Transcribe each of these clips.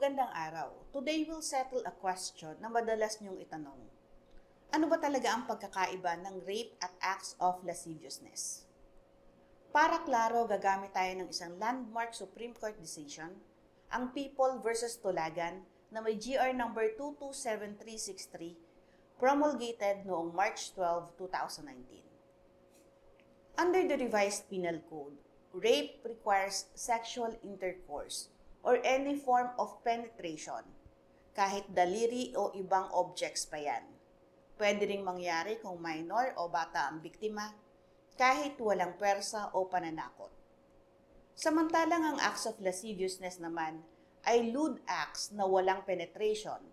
Magandang araw. Today we'll settle a question na madalas niyong itanong. Ano ba talaga ang pagkakaiba ng rape at acts of lasciviousness? Para klaro, gagamit tayo ng isang landmark Supreme Court decision, ang People versus Tulagan na may GR number 227363 promulgated noong March 12, 2019. Under the revised penal code, rape requires sexual intercourse or any form of penetration, kahit daliri o ibang objects pa yan. Pwede ring mangyari kung minor o bata ang biktima, kahit walang pwersa o pananakot. Samantalang ang acts of lasciviousness naman ay lewd acts na walang penetration.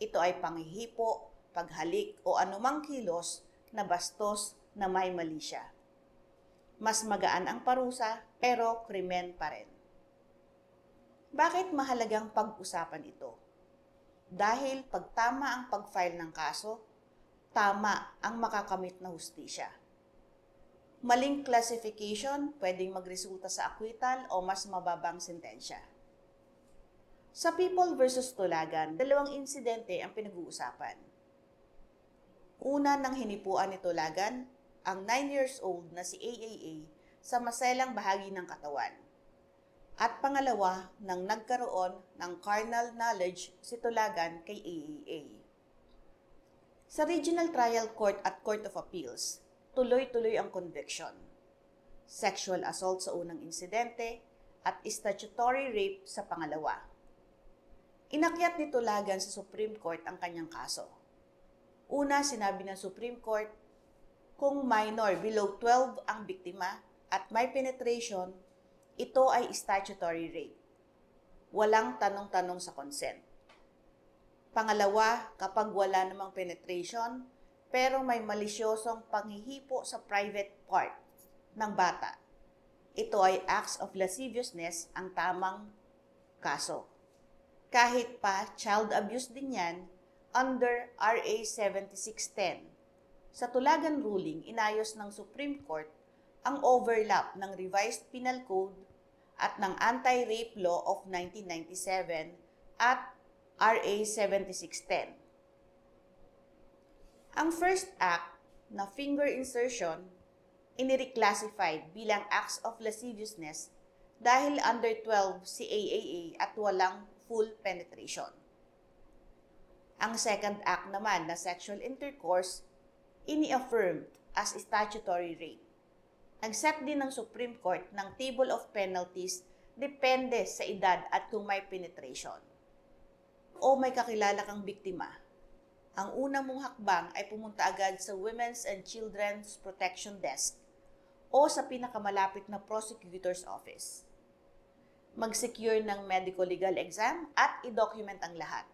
Ito ay panghihipo, paghalik o anumang kilos na bastos na may mali siya. Mas magaan ang parusa pero krimen pa rin. Bakit mahalagang pag-usapan ito? Dahil pag tama ang pag-file ng kaso, tama ang makakamit na hustisya. Maling classification pwedeng magresulta sa acquittal o mas mababang sentensya. Sa People versus Tulagan, dalawang insidente ang pinag-uusapan. Una nang hinipuan ni Tulagan, ang 9 years old na si AAA sa maselang bahagi ng katawan. At pangalawa, nang nagkaroon ng carnal knowledge si Tulagan kay AAA. Sa Regional Trial Court at Court of Appeals, tuloy-tuloy ang conviction. Sexual assault sa unang insidente at statutory rape sa pangalawa. Inakyat ni Tulagan sa Supreme Court ang kanyang kaso. Una, sinabi ng Supreme Court, kung minor below 12 ang biktima at may penetration, ito ay statutory rape. Walang tanong-tanong sa consent. Pangalawa, kapag wala namang penetration, pero may malisyosong panghihipo sa private part ng bata, ito ay acts of lasciviousness ang tamang kaso. Kahit pa child abuse din yan under RA 7610. Sa Tulagan ruling, inayos ng Supreme Court ang overlap ng Revised Penal Code at ng Anti-Rape Law of 1997 at RA 7610. Ang first act na finger insertion, inireclassified bilang acts of lasciviousness dahil under 12 si AAA at walang full penetration. Ang second act naman na sexual intercourse, ini-affirmed as statutory rape. Nag-set din ng Supreme Court ng table of penalties depende sa edad at kung may penetration. O may kakilala kang biktima. Ang unang mong hakbang ay pumunta agad sa Women's and Children's Protection Desk o sa pinakamalapit na prosecutor's office. Mag-secure ng medical legal exam at i-document ang lahat.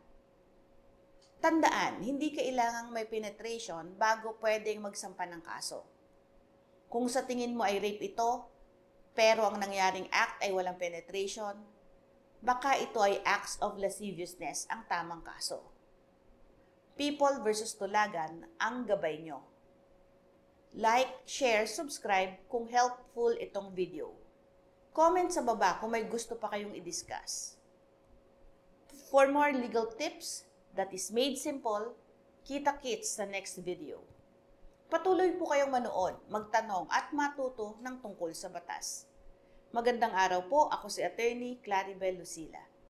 Tandaan, hindi kailangang may penetration bago pwedeng magsampa ng kaso. Kung sa tingin mo ay rape ito, pero ang nangyaring act ay walang penetration, baka ito ay acts of lasciviousness ang tamang kaso. People versus Tulagan ang gabay nyo. Like, share, subscribe kung helpful itong video. Comment sa baba kung may gusto pa kayong i-discuss. For more legal tips that is made simple, kita-kits sa next video. Patuloy po kayong manood, magtanong at matuto ng tungkol sa batas. Magandang araw po, ako si Attorney Claribel Lucila.